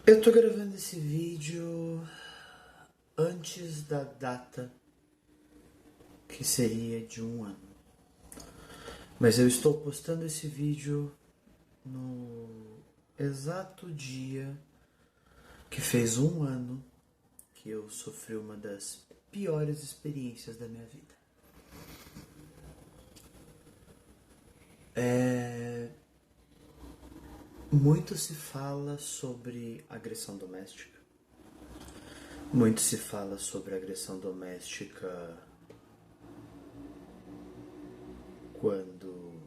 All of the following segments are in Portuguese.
Eu tô gravando esse vídeo antes da data que seria de um ano. Mas eu estou postando esse vídeo no exato dia que fez um ano que eu sofri uma das piores experiências da minha vida. Muito se fala sobre agressão doméstica. Muito se fala sobre agressão doméstica quando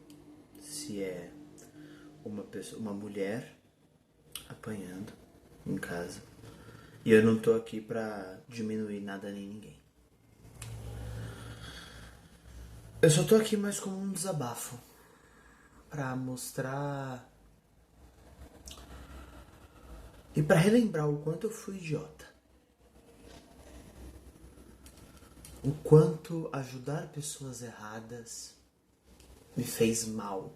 se é uma mulher apanhando em casa. E eu não tô aqui pra diminuir nada nem ninguém. Eu só tô aqui mais como um desabafo pra mostrar e pra relembrar o quanto eu fui idiota. O quanto ajudar pessoas erradas me fez mal.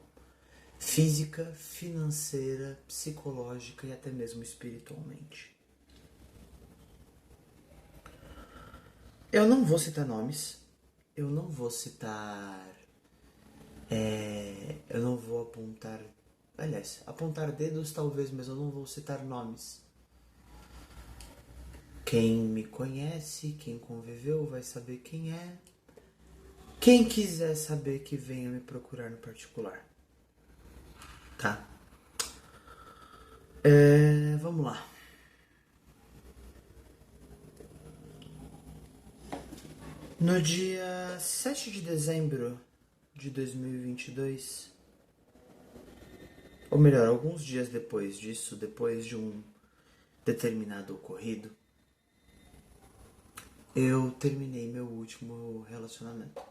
Física, financeira, psicológica e até mesmo espiritualmente. Eu não vou citar nomes. Eu não vou citar. Eu não vou apontar. Aliás, apontar dedos talvez, mas eu não vou citar nomes. Quem me conhece, quem conviveu, vai saber quem é. Quem quiser saber, que venha me procurar no particular. Tá? Vamos lá. No dia 7 de dezembro de 2022, ou melhor, alguns dias depois disso, depois de um determinado ocorrido, eu terminei meu último relacionamento.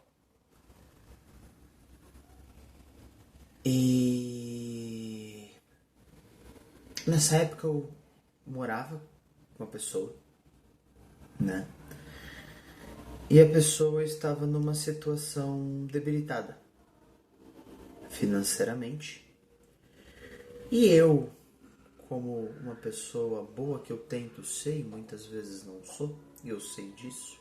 E nessa época eu morava com uma pessoa, né? E a pessoa estava numa situação debilitada financeiramente. E eu, como uma pessoa boa que eu tento ser e muitas vezes não sou, e eu sei disso,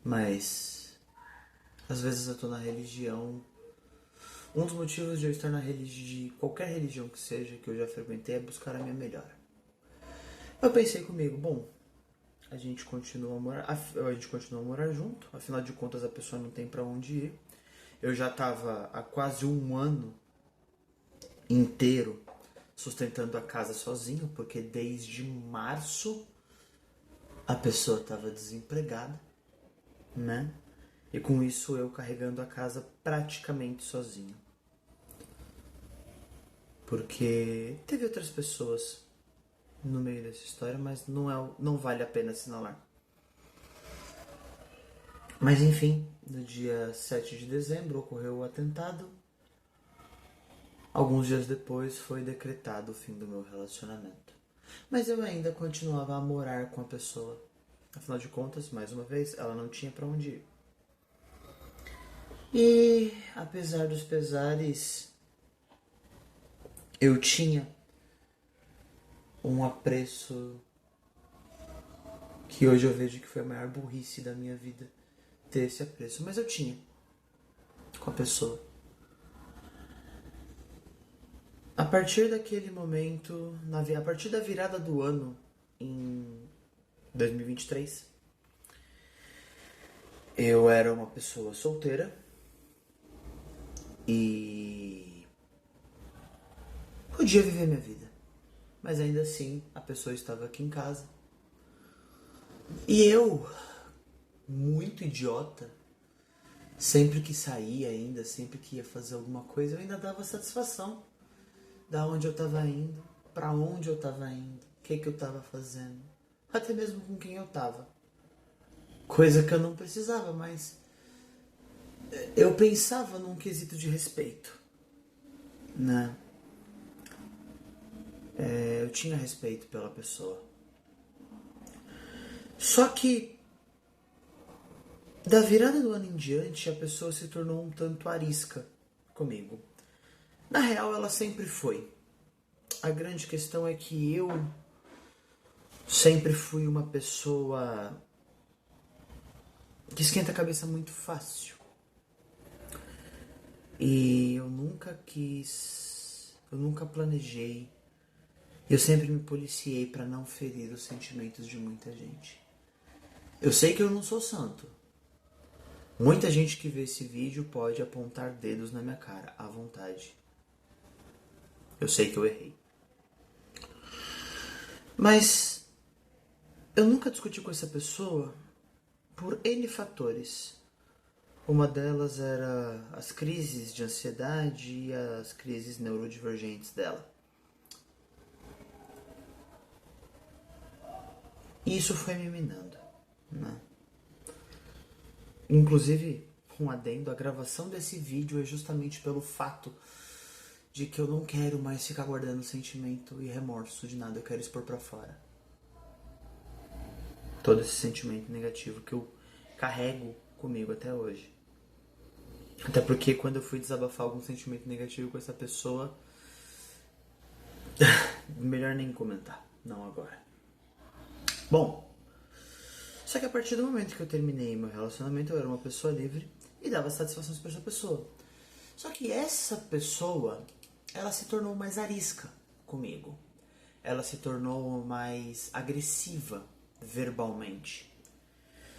mas às vezes eu tô na religião. Um dos motivos de eu estar na religião, de qualquer religião que seja, que eu já frequentei, é buscar a minha melhora. Eu pensei comigo, bom, a gente continua a morar junto, afinal de contas a pessoa não tem pra onde ir. Eu já tava há quase um ano inteiro sustentando a casa sozinho, porque desde março a pessoa estava desempregada, né? E com isso eu carregando a casa praticamente sozinho. Porque teve outras pessoas no meio dessa história, mas não vale a pena assinalar. Mas enfim, no dia 7 de dezembro ocorreu o atentado. Alguns dias depois foi decretado o fim do meu relacionamento. Mas eu ainda continuava a morar com a pessoa. Afinal de contas, mais uma vez, ela não tinha pra onde ir. E apesar dos pesares, eu tinha um apreço que hoje eu vejo que foi a maior burrice da minha vida ter esse apreço. Mas eu tinha com a pessoa. A partir daquele momento, a partir da virada do ano, em 2023, eu era uma pessoa solteira e podia viver minha vida. Mas ainda assim, a pessoa estava aqui em casa. E eu, muito idiota, sempre que saía ainda, sempre que ia fazer alguma coisa, eu ainda dava satisfação da onde eu estava indo, para onde eu estava indo, o que eu estava fazendo, até mesmo com quem eu estava. Coisa que eu não precisava, mas eu pensava num quesito de respeito, né? Eu tinha respeito pela pessoa. Só que da virada do ano em diante, a pessoa se tornou um tanto arisca comigo. Na real, ela sempre foi. A grande questão é que eu sempre fui uma pessoa que esquenta a cabeça muito fácil. E eu nunca planejei. Eu sempre me policiei para não ferir os sentimentos de muita gente. Eu sei que eu não sou santo. Muita gente que vê esse vídeo pode apontar dedos na minha cara, à vontade. Eu sei que eu errei. Mas eu nunca discuti com essa pessoa por N fatores. Uma delas era as crises de ansiedade e as crises neurodivergentes dela. E isso foi me minando, né? Inclusive, um adendo, a gravação desse vídeo é justamente pelo fato de que eu não quero mais ficar guardando sentimento e remorso de nada, eu quero expor pra fora. Todo esse sentimento negativo que eu carrego comigo até hoje. Até porque quando eu fui desabafar algum sentimento negativo com essa pessoa, melhor nem comentar, não agora. Bom, só que a partir do momento que eu terminei meu relacionamento, eu era uma pessoa livre e dava satisfações pra essa pessoa. Só que essa pessoa, ela se tornou mais arisca comigo. Ela se tornou mais agressiva verbalmente.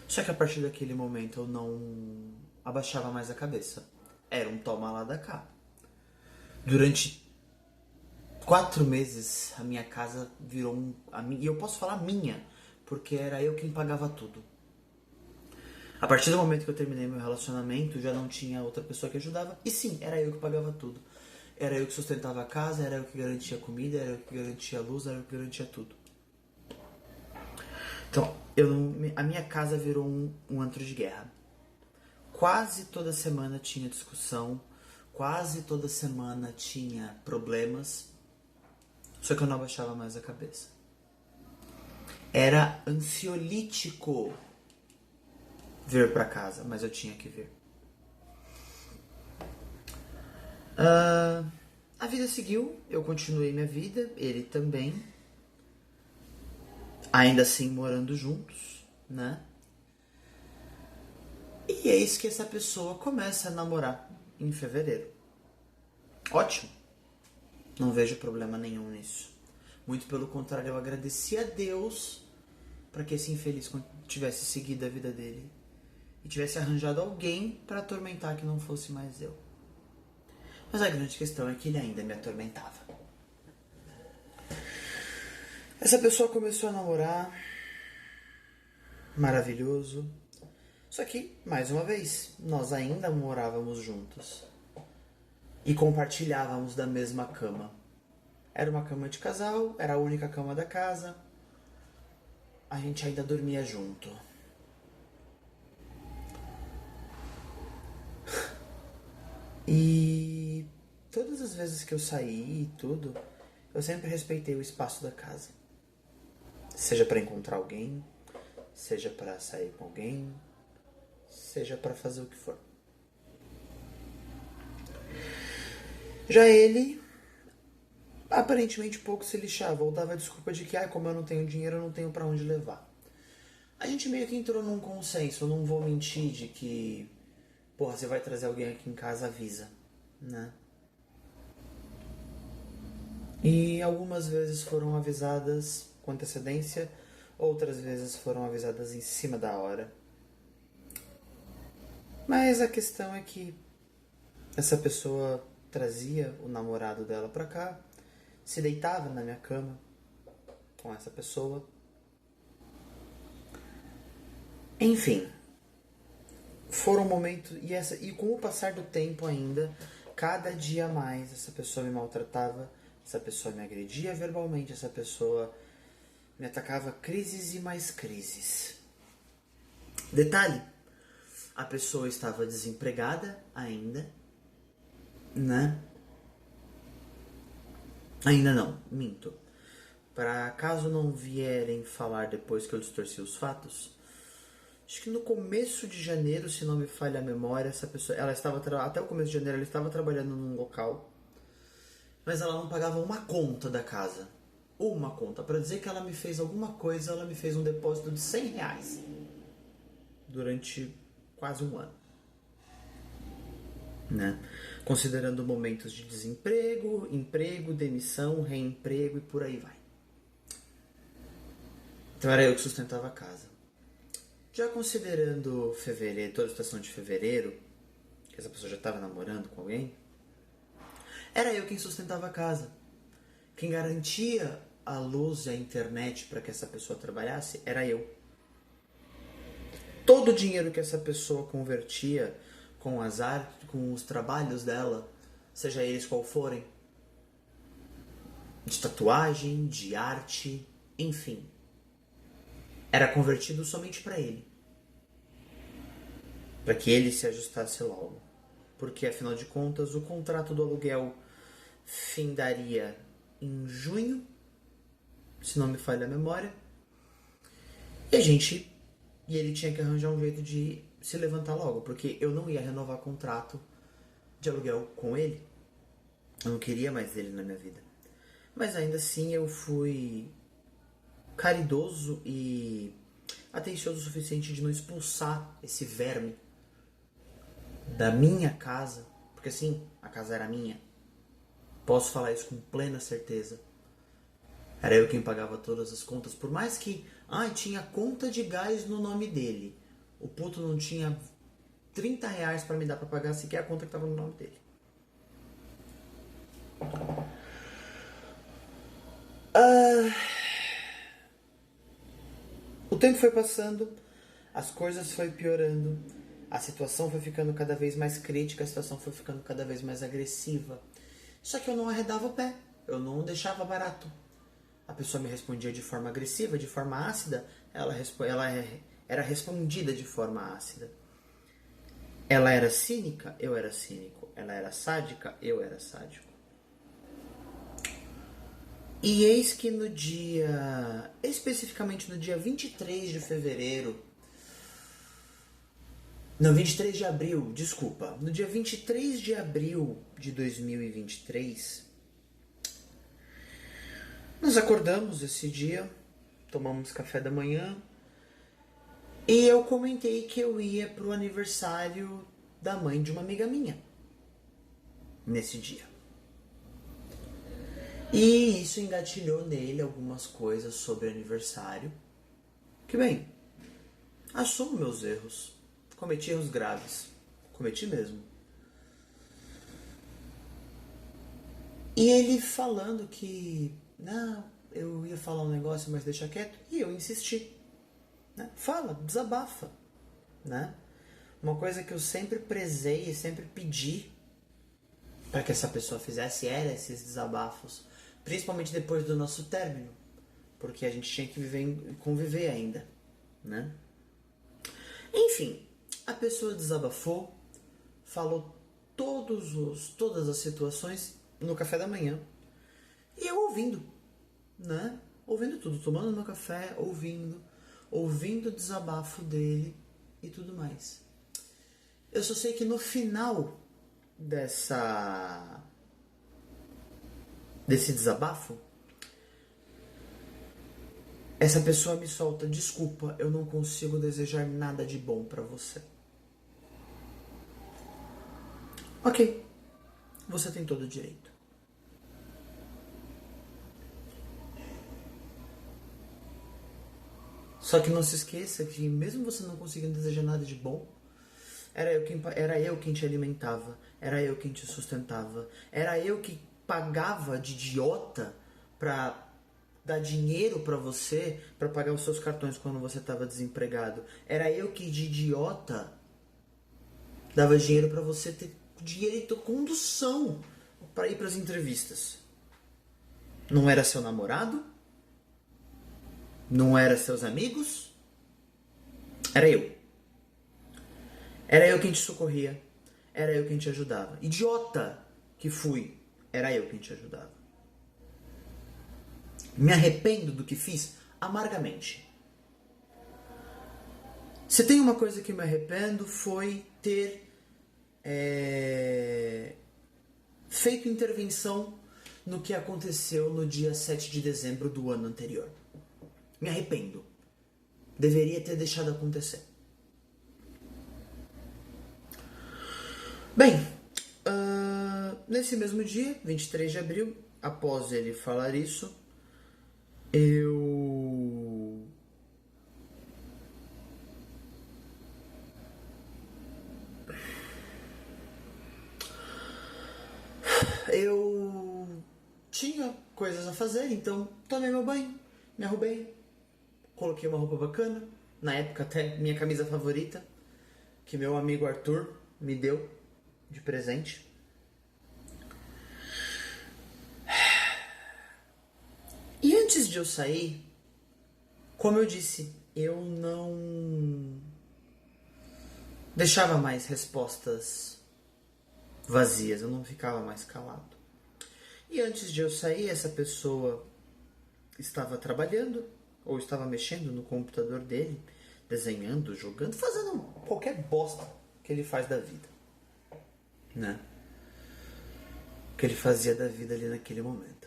Só que a partir daquele momento eu não abaixava mais a cabeça. Era um toma lá da cá. Durante 4 meses a minha casa virou e eu posso falar minha, porque era eu quem pagava tudo. A partir do momento que eu terminei meu relacionamento, já não tinha outra pessoa que ajudava. E sim, era eu que pagava tudo. Era eu que sustentava a casa, era eu que garantia a comida, era eu que garantia a luz, era eu que garantia tudo. Então, a minha casa virou um antro de guerra. Quase toda semana tinha discussão, quase toda semana tinha problemas, só que eu não abaixava mais a cabeça. Era ansiolítico vir pra casa, mas eu tinha que vir. A vida seguiu, eu continuei minha vida, ele também. Ainda assim morando juntos, né? E eis que essa pessoa começa a namorar em fevereiro. Ótimo. Não vejo problema nenhum nisso. Muito pelo contrário, eu agradeci a Deus para que esse infeliz tivesse seguido a vida dele e tivesse arranjado alguém para atormentar que não fosse mais eu. Mas a grande questão é que ele ainda me atormentava. Essa pessoa começou a namorar, maravilhoso. Só que, mais uma vez, nós ainda morávamos juntos e compartilhávamos da mesma cama. Era uma cama de casal, era a única cama da casa. A gente ainda dormia junto. E todas as vezes que eu saí e tudo, eu sempre respeitei o espaço da casa. Seja para encontrar alguém, seja para sair com alguém, seja para fazer o que for. Já ele, aparentemente pouco se lixava, ou dava a desculpa de que, como eu não tenho dinheiro, eu não tenho para onde levar. A gente meio que entrou num consenso, eu não vou mentir de que, você vai trazer alguém aqui em casa, avisa, né? E algumas vezes foram avisadas com antecedência, outras vezes foram avisadas em cima da hora. Mas a questão é que essa pessoa trazia o namorado dela pra cá, se deitava na minha cama com essa pessoa. Enfim, foram momentos e com o passar do tempo ainda, cada dia mais essa pessoa me maltratava, essa pessoa me agredia verbalmente, essa pessoa me atacava crises e mais crises. Detalhe, a pessoa estava desempregada ainda, né? Ainda não, minto. Para caso não vierem falar depois que eu distorci os fatos, acho que no começo de janeiro, se não me falha a memória, essa pessoa, ela estava até o começo de janeiro, ela estava trabalhando num local mas ela não pagava uma conta da casa. Uma conta. Pra dizer que ela me fez alguma coisa, ela me fez um depósito de R$ 100 durante quase um ano. Né? Considerando momentos de desemprego, emprego, demissão, reemprego e por aí vai. Então era eu que sustentava a casa. Já considerando fevereiro, toda a situação de fevereiro, que essa pessoa já estava namorando com alguém, era eu quem sustentava a casa. Quem garantia a luz e a internet para que essa pessoa trabalhasse era eu. Todo o dinheiro que essa pessoa convertia com as artes, com os trabalhos dela, seja eles qual forem, de tatuagem, de arte, enfim, era convertido somente para ele. Para que ele se ajustasse logo. Porque, afinal de contas, o contrato do aluguel findaria em junho, se não me falha a memória. E ele tinha que arranjar um jeito de se levantar logo, porque eu não ia renovar contrato de aluguel com ele. Eu não queria mais ele na minha vida. Mas ainda assim eu fui caridoso e atencioso o suficiente de não expulsar esse verme da minha casa, porque assim, a casa era minha. Posso falar isso com plena certeza. Era eu quem pagava todas as contas, por mais que tinha conta de gás no nome dele. O puto não tinha R$ 30 pra me dar pra pagar sequer a conta que tava no nome dele. O tempo foi passando, as coisas foi piorando, a situação foi ficando cada vez mais crítica, a situação foi ficando cada vez mais agressiva. Só que eu não arredava o pé, eu não deixava barato. A pessoa me respondia de forma agressiva, de forma ácida, ela era respondida de forma ácida. Ela era cínica, eu era cínico. Ela era sádica, eu era sádico. E eis que especificamente no dia 23 de fevereiro, não, 23 de abril, desculpa. No dia 23 de abril de 2023, nós acordamos esse dia, tomamos café da manhã e eu comentei que eu ia pro aniversário da mãe de uma amiga minha nesse dia. E isso engatilhou nele algumas coisas sobre aniversário. Que bem, assumo meus erros. Cometi erros graves. Cometi mesmo. E ele falando que, não, eu ia falar um negócio, mas deixa quieto. E eu insisti. Né? Fala, desabafa. Né? Uma coisa que eu sempre prezei e sempre pedi para que essa pessoa fizesse era esses desabafos. Principalmente depois do nosso término. Porque a gente tinha que conviver ainda. Né? Enfim, a pessoa desabafou, falou todas as situações no café da manhã. E eu ouvindo, né? Ouvindo tudo, tomando meu café, ouvindo o desabafo dele e tudo mais. Eu só sei que no final desse desabafo, essa pessoa me solta: desculpa, eu não consigo desejar nada de bom pra você. Ok, você tem todo o direito. Só que não se esqueça que mesmo você não conseguindo desejar nada de bom, era eu quem te alimentava, era eu quem te sustentava, era eu que pagava de idiota pra dar dinheiro pra você, pra pagar os seus cartões quando você tava desempregado. Era eu que de idiota dava dinheiro pra você ter direito à condução pra ir pras entrevistas. Não era seu namorado? Não era seus amigos? Era eu. Era eu quem te socorria. Era eu quem te ajudava. Idiota que fui, era eu quem te ajudava. Me arrependo do que fiz amargamente. Se tem uma coisa que me arrependo foi ter feito intervenção no que aconteceu no dia 7 de dezembro do ano anterior. Me arrependo. Deveria ter deixado acontecer. Bem, nesse mesmo dia, 23 de abril, após ele falar isso, eu tinha coisas a fazer, então tomei meu banho, me arrumei, coloquei uma roupa bacana, na época até minha camisa favorita, que meu amigo Arthur me deu de presente. E antes de eu sair, como eu disse, eu não deixava mais respostas vazias, eu não ficava mais calado. E antes de eu sair, essa pessoa estava trabalhando, ou estava mexendo no computador dele, desenhando, jogando, fazendo qualquer bosta que ele faz da vida, né? Que ele fazia da vida ali naquele momento.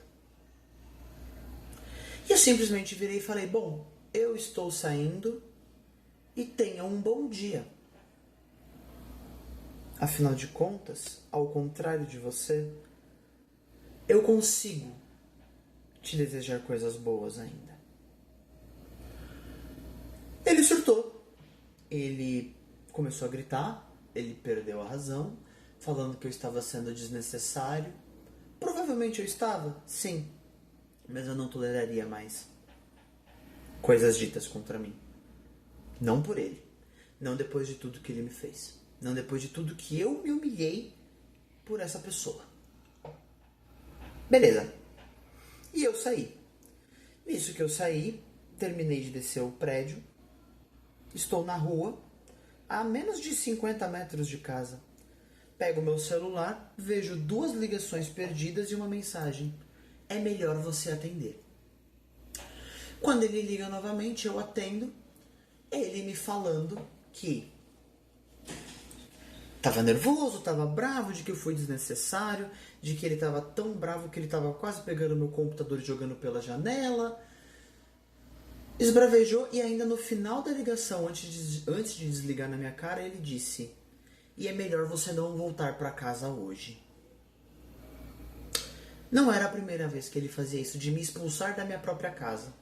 E eu simplesmente virei e falei, bom, eu estou saindo e tenha um bom dia. Afinal de contas, ao contrário de você, eu consigo te desejar coisas boas ainda. Ele surtou. Ele começou a gritar, ele perdeu a razão, falando que eu estava sendo desnecessário. Provavelmente eu estava, sim, mas eu não toleraria mais coisas ditas contra mim. Não por ele, não depois de tudo que ele me fez, não depois de tudo que eu me humilhei por essa pessoa. Beleza. E eu saí. Nisso que eu saí, terminei de descer o prédio, estou na rua, a menos de 50 metros de casa. Pego meu celular, vejo 2 ligações perdidas e uma mensagem. É melhor você atender. Quando ele liga novamente, eu atendo, ele me falando que tava nervoso, tava bravo, de que eu fui desnecessário, de que ele tava tão bravo que ele tava quase pegando meu computador e jogando pela janela. Esbravejou e ainda no final da ligação, antes de desligar na minha cara, ele disse: e é melhor você não voltar para casa hoje. Não era a primeira vez que ele fazia isso, de me expulsar da minha própria casa.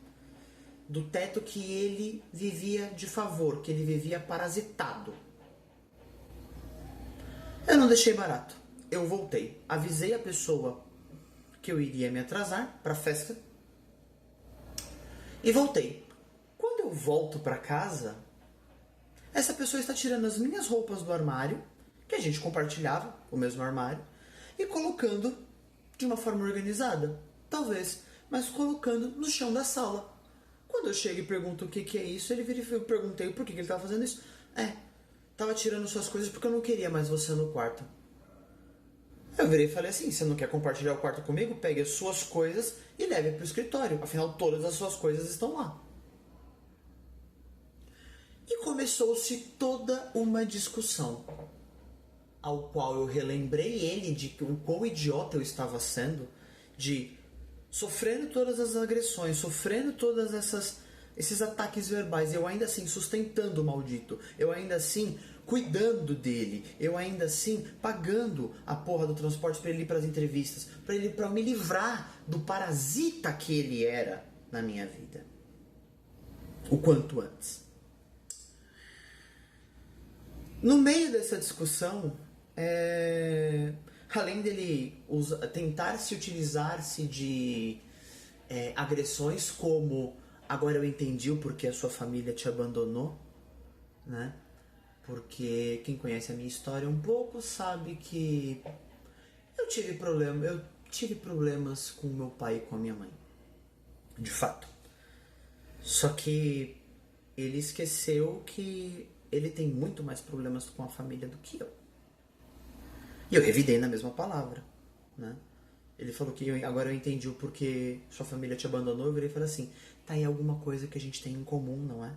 Do teto que ele vivia de favor, que ele vivia parasitado. Eu não deixei barato. Eu voltei. Avisei a pessoa que eu iria me atrasar para a festa. E voltei. Quando eu volto para casa, essa pessoa está tirando as minhas roupas do armário, que a gente compartilhava, o mesmo armário, e colocando de uma forma organizada, talvez, mas colocando no chão da sala. Quando eu chego e pergunto o que é isso, eu perguntei por que ele estava fazendo isso. Tava tirando suas coisas porque eu não queria mais você no quarto. Eu virei e falei assim, você não quer compartilhar o quarto comigo? Pegue as suas coisas e leve para o escritório, afinal todas as suas coisas estão lá. E começou-se toda uma discussão, ao qual eu relembrei ele de o quão idiota eu estava sendo, de sofrendo todas as agressões, sofrendo todas esses ataques verbais, eu ainda assim sustentando o maldito, eu ainda assim cuidando dele, eu ainda assim pagando a porra do transporte para ele ir para as entrevistas, para eu me livrar do parasita que ele era na minha vida, o quanto antes. No meio dessa discussão, além dele tentar se utilizar-se de agressões como agora eu entendi o porquê a sua família te abandonou, né? Porque quem conhece a minha história um pouco sabe que eu tive problemas com meu pai e com a minha mãe, de fato. Só que ele esqueceu que ele tem muito mais problemas com a família do que eu. E eu revidei na mesma palavra, né? Ele falou que agora eu entendi o porquê sua família te abandonou. Eu virei e falei assim, tá aí alguma coisa que a gente tem em comum, não é?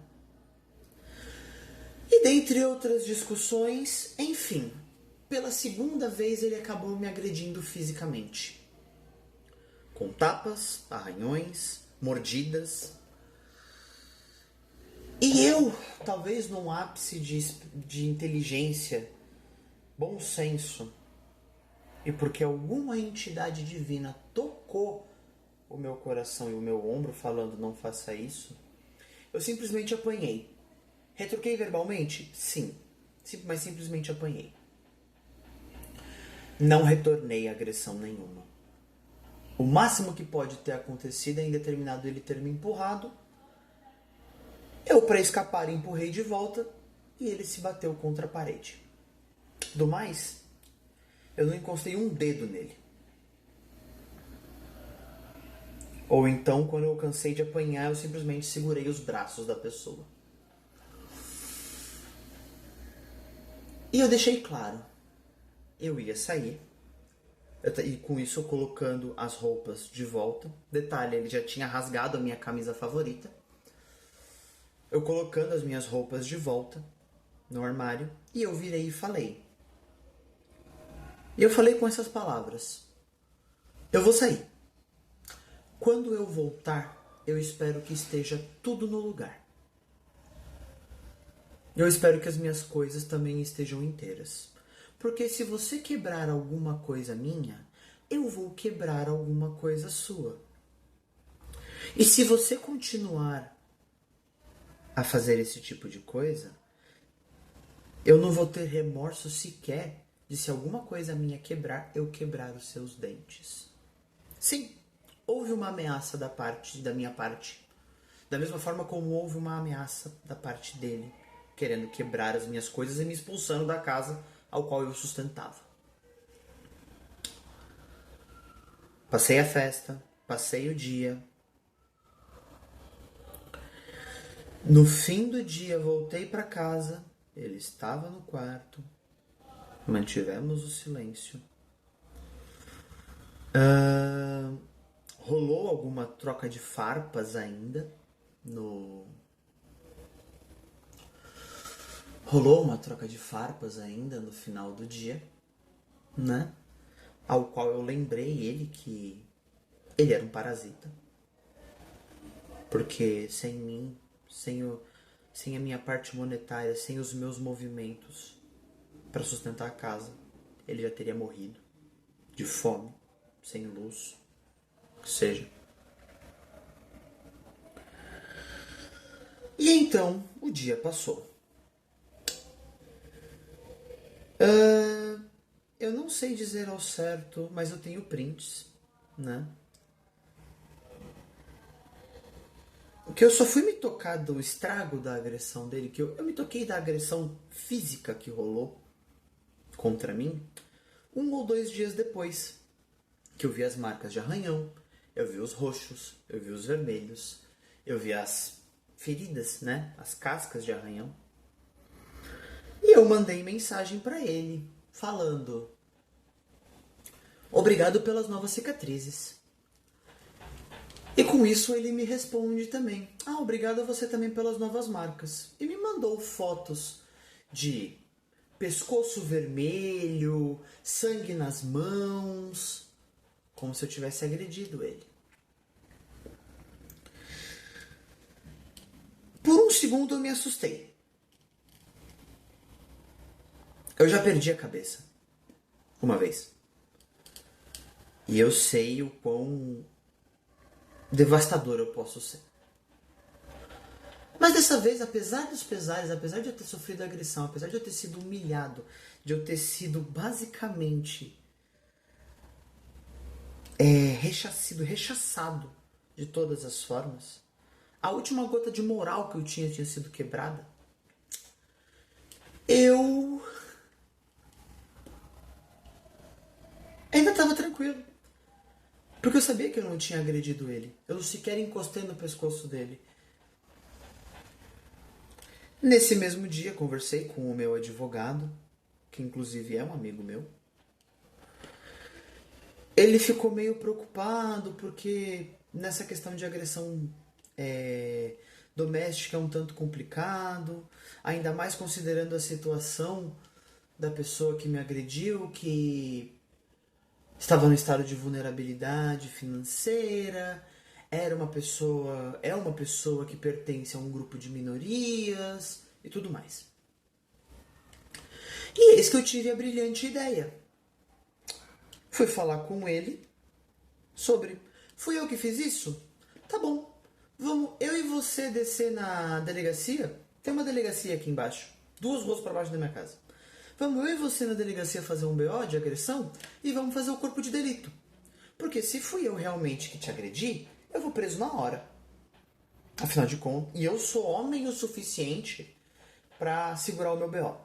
E dentre outras discussões, enfim, pela segunda vez ele acabou me agredindo fisicamente. com tapas, arranhões, mordidas. E eu, talvez num ápice de inteligência, bom senso, e porque alguma entidade divina tocou o meu coração e o meu ombro falando não faça isso, eu simplesmente apanhei. Retruquei verbalmente? Sim. Mas simplesmente apanhei. Não retornei agressão nenhuma. O máximo que pode ter acontecido é em determinado ele ter me empurrado. Eu, para escapar, empurrei de volta e ele se bateu contra a parede. Do mais, eu não encostei um dedo nele. Ou então, quando eu cansei de apanhar, eu simplesmente segurei os braços da pessoa. E eu deixei claro, eu ia sair. E com isso eu colocando as roupas de volta. Detalhe, ele já tinha rasgado a minha camisa favorita. Eu colocando as minhas roupas de volta no armário. E eu virei e falei. E eu falei com essas palavras. Eu vou sair. Quando eu voltar, eu espero que esteja tudo no lugar. Eu espero que as minhas coisas também estejam inteiras. Porque se você quebrar alguma coisa minha, eu vou quebrar alguma coisa sua. E se você continuar a fazer esse tipo de coisa, eu não vou ter remorso sequer de se alguma coisa minha quebrar, eu quebrar os seus dentes. Sim, houve uma ameaça da minha parte. Da mesma forma como houve uma ameaça da parte dele, querendo quebrar as minhas coisas e me expulsando da casa ao qual eu sustentava. Passei a festa, passei o dia. No fim do dia voltei para casa, ele estava no quarto, mantivemos o silêncio. Rolou alguma troca de farpas ainda Rolou uma troca de farpas ainda no final do dia, né? Ao qual eu lembrei ele que ele era um parasita. Porque sem mim, sem a minha parte monetária, sem os meus movimentos para sustentar a casa, ele já teria morrido de fome, sem luz, o que seja. E então o dia passou. Eu não sei dizer ao certo, mas eu tenho prints, né? Que eu só fui me tocar do estrago da agressão dele, que eu me toquei da agressão física que rolou contra mim 1 ou 2 dias depois, que eu vi as marcas de arranhão, eu vi os roxos, eu vi os vermelhos, eu vi as feridas, né? As cascas de arranhão. E eu mandei mensagem pra ele, falando: obrigado pelas novas cicatrizes. E com isso ele me responde também: obrigado a você também pelas novas marcas. E me mandou fotos de pescoço vermelho, sangue nas mãos, como se eu tivesse agredido ele. Por um segundo eu me assustei. Eu já perdi a cabeça uma vez. E eu sei o quão devastador eu posso ser. Mas dessa vez, apesar dos pesares, apesar de eu ter sofrido agressão, apesar de eu ter sido humilhado, de eu ter sido basicamente rechaçado de todas as formas, a última gota de moral que eu tinha sido quebrada, eu ainda estava tranquilo. Porque eu sabia que eu não tinha agredido ele. Eu sequer encostei no pescoço dele. Nesse mesmo dia, conversei com o meu advogado, que inclusive é um amigo meu. Ele ficou meio preocupado porque nessa questão de agressão doméstica é um tanto complicado, ainda mais considerando a situação da pessoa que me agrediu, que estava no estado de vulnerabilidade financeira, é uma pessoa que pertence a um grupo de minorias e tudo mais. E eis que eu tive a brilhante ideia. Fui falar com ele sobre, fui eu que fiz isso? Tá bom, vamos eu e você descer na delegacia? Tem uma delegacia aqui embaixo, 2 ruas para baixo da minha casa. Vamos eu e você na delegacia fazer um BO de agressão e vamos fazer o corpo de delito. Porque se fui eu realmente que te agredi, eu vou preso na hora. Afinal de contas, e eu sou homem o suficiente para segurar o meu BO.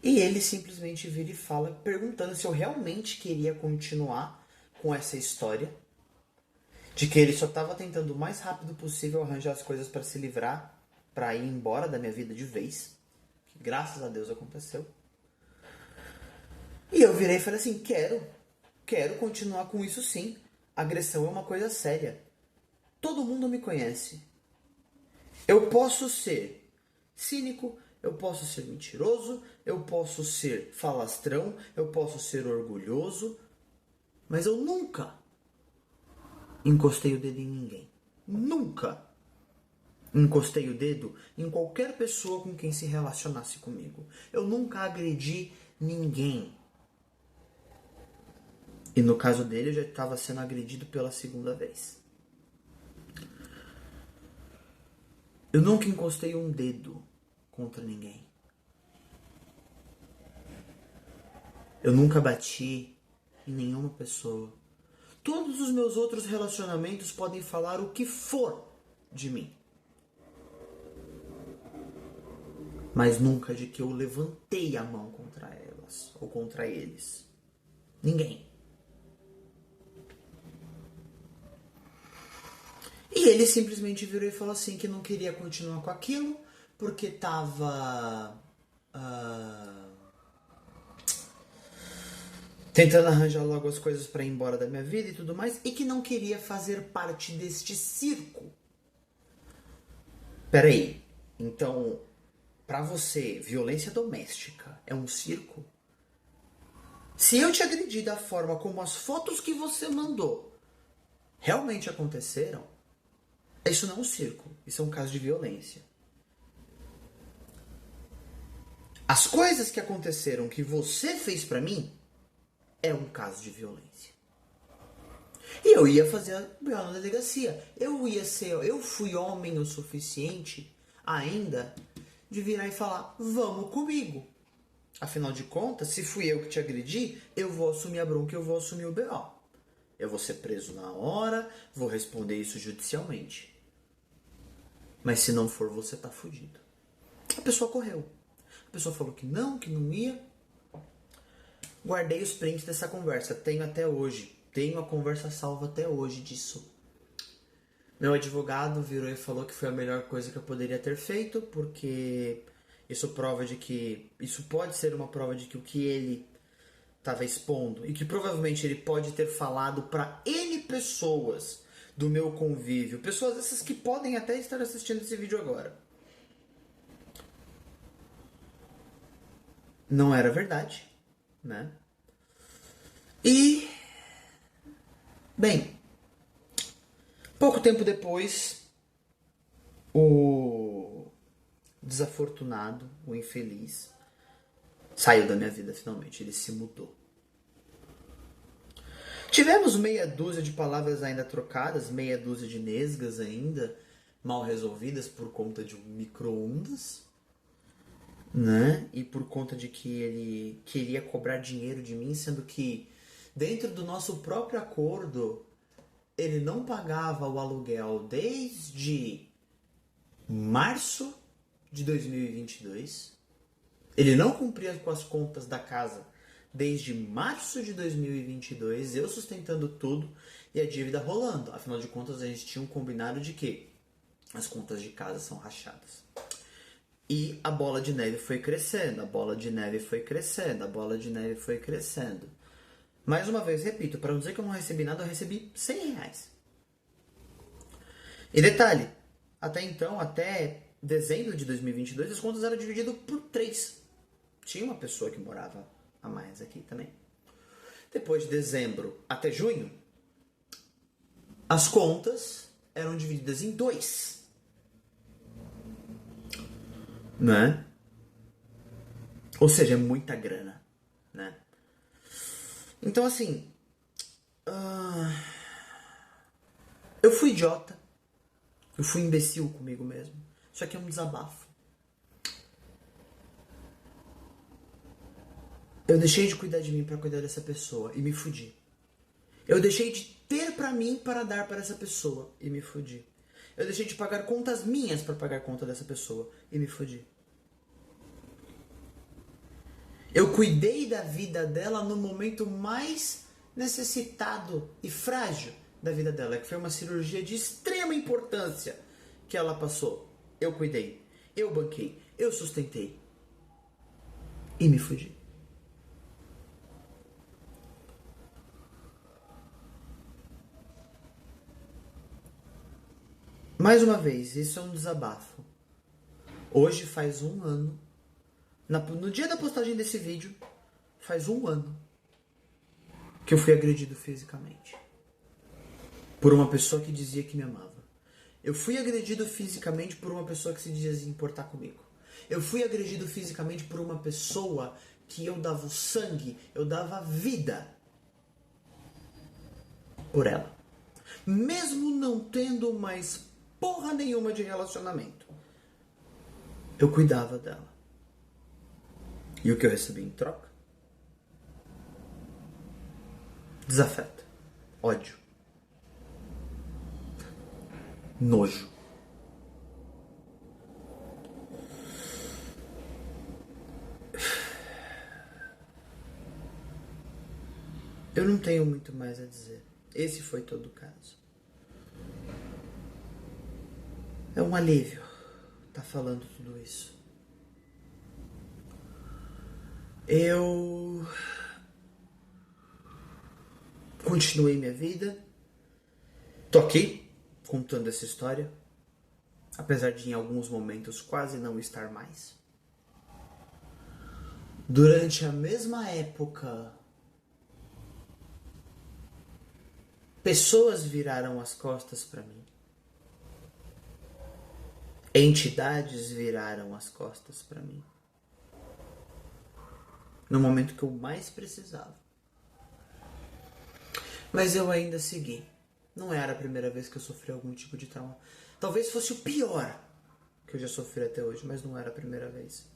E ele simplesmente vira e fala, perguntando se eu realmente queria continuar com essa história, de que ele só estava tentando o mais rápido possível arranjar as coisas para se livrar, para ir embora da minha vida de vez, que graças a Deus aconteceu. E eu virei e falei assim, quero continuar com isso sim. Agressão é uma coisa séria. Todo mundo me conhece. Eu posso ser cínico, eu posso ser mentiroso, eu posso ser falastrão, eu posso ser orgulhoso, mas eu nunca encostei o dedo em ninguém. Nunca encostei o dedo em qualquer pessoa com quem se relacionasse comigo. Eu nunca agredi ninguém. E no caso dele, eu já estava sendo agredido pela segunda vez. Eu nunca encostei um dedo contra ninguém. Eu nunca bati em nenhuma pessoa. Todos os meus outros relacionamentos podem falar o que for de mim. Mas nunca de que eu levantei a mão contra elas ou contra eles. Ninguém. E ele simplesmente virou e falou assim que não queria continuar com aquilo porque tava tentando arranjar logo as coisas para ir embora da minha vida e tudo mais, e que não queria fazer parte deste circo. Peraí, então, pra você, violência doméstica é um circo? Se eu te agredi da forma como as fotos que você mandou realmente aconteceram, isso não é um circo, isso é um caso de violência. As coisas que aconteceram que você fez pra mim é um caso de violência. E eu ia fazer a BO na delegacia. Eu fui homem o suficiente ainda de virar e falar, vamos comigo. Afinal de contas, se fui eu que te agredi, eu vou assumir a bronca e eu vou assumir o BO. Eu vou ser preso na hora, vou responder isso judicialmente. Mas se não for, você tá fudido. A pessoa correu. A pessoa falou que não ia. Guardei os prints dessa conversa, tenho até hoje. Tenho a conversa salva até hoje disso. Meu advogado virou e falou que foi a melhor coisa que eu poderia ter feito, porque isso pode ser uma prova de que o que ele estava expondo, e que provavelmente ele pode ter falado para N pessoas do meu convívio, pessoas essas que podem até estar assistindo esse vídeo agora, não era verdade, né? E, bem, pouco tempo depois, o desafortunado, o infeliz, saiu da minha vida finalmente, ele se mudou. Tivemos meia dúzia de palavras ainda trocadas, meia dúzia de nesgas ainda, mal resolvidas por conta de um micro-ondas, né? E por conta de que ele queria cobrar dinheiro de mim, sendo que dentro do nosso próprio acordo ele não pagava o aluguel desde março de 2022. Ele não cumpria com as contas da casa desde março de 2022, eu sustentando tudo e a dívida rolando. Afinal de contas, a gente tinha um combinado de que as contas de casa são rachadas. E a bola de neve foi crescendo, a bola de neve foi crescendo, a bola de neve foi crescendo. Mais uma vez, repito, para não dizer que eu não recebi nada, eu recebi R$100. E detalhe, até então, até dezembro de 2022, as contas eram divididas por 3. Tinha uma pessoa que morava a mais aqui também. Depois de dezembro até junho, as contas eram divididas em 2. Né? Ou seja, é muita grana, né? Então, assim, eu fui idiota, eu fui imbecil comigo mesmo. Isso aqui é um desabafo. Eu deixei de cuidar de mim para cuidar dessa pessoa e me fudi. Eu deixei de ter para mim para dar para essa pessoa e me fudi. Eu deixei de pagar contas minhas para pagar conta dessa pessoa e me fudi. Eu cuidei da vida dela no momento mais necessitado e frágil da vida dela, que foi uma cirurgia de extrema importância que ela passou. Eu cuidei, eu banquei, eu sustentei e me fudi. Mais uma vez, isso é um desabafo. Hoje faz 1 ano, no dia da postagem desse vídeo, faz 1 ano que eu fui agredido fisicamente por uma pessoa que dizia que me amava. Eu fui agredido fisicamente por uma pessoa que se dizia importar comigo. Eu fui agredido fisicamente por uma pessoa que eu dava o sangue, eu dava a vida por ela. Mesmo não tendo mais porra nenhuma de relacionamento, eu cuidava dela. E o que eu recebi em troca? Desafeto, ódio, nojo. Eu não tenho muito mais a dizer. Esse foi todo o caso. É um alívio estar falando tudo isso. Eu continuei minha vida. Tô aqui contando essa história, apesar de em alguns momentos quase não estar mais. Durante a mesma época, pessoas viraram as costas para mim. Entidades viraram as costas para mim. No momento que eu mais precisava. Mas eu ainda segui. Não era a primeira vez que eu sofri algum tipo de trauma. Talvez fosse o pior que eu já sofri até hoje, mas não era a primeira vez.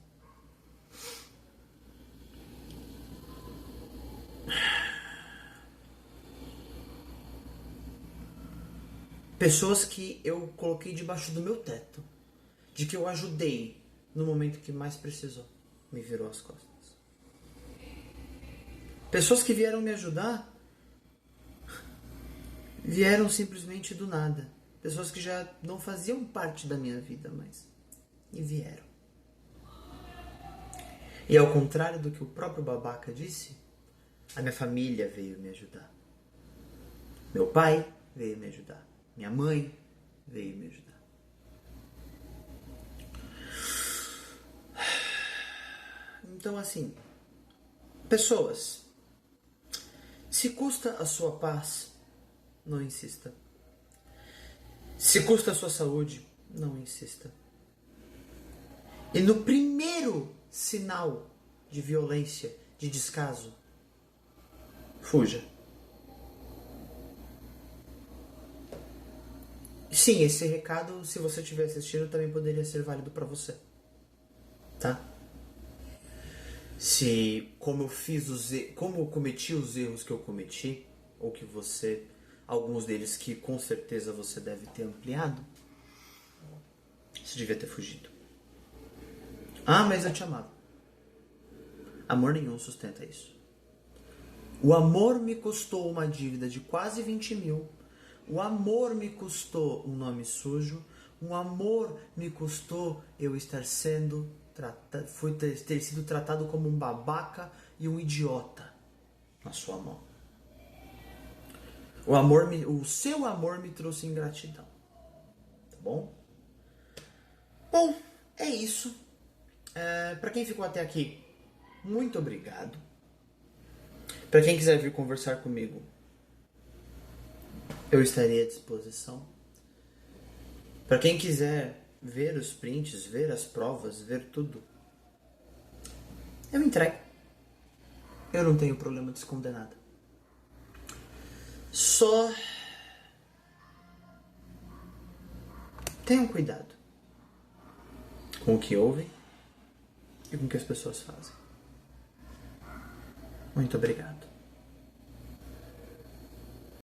Pessoas que eu coloquei debaixo do meu teto, de que eu ajudei no momento que mais precisou, me virou as costas. Pessoas que vieram me ajudar, vieram simplesmente do nada. Pessoas que já não faziam parte da minha vida mais. E vieram. E ao contrário do que o próprio babaca disse, a minha família veio me ajudar. Meu pai veio me ajudar. Minha mãe veio me ajudar. Então, assim, pessoas, se custa a sua paz, não insista. Se custa a sua saúde, não insista. E no primeiro sinal de violência, de descaso, fuja. Sim, esse recado, se você estiver assistindo, também poderia ser válido para você. Tá? Se, como eu cometi os erros que eu cometi, ou que você, alguns deles que com certeza você deve ter ampliado, você devia ter fugido. Ah, mas eu te amava. Amor nenhum sustenta isso. O amor me custou uma dívida de quase 20 mil. O amor me custou um nome sujo. O amor me custou eu estar sendo tratado, ter sido tratado como um babaca e um idiota na sua mão. O seu amor me trouxe ingratidão. Tá bom? Bom, é isso. Para quem ficou até aqui, muito obrigado. Para quem quiser vir conversar comigo, eu estaria à disposição. Para quem quiser ver os prints, ver as provas, ver tudo, eu entrego. Eu não tenho problema de esconder nada. Só tenham cuidado com o que ouvem e com o que as pessoas fazem. Muito obrigado.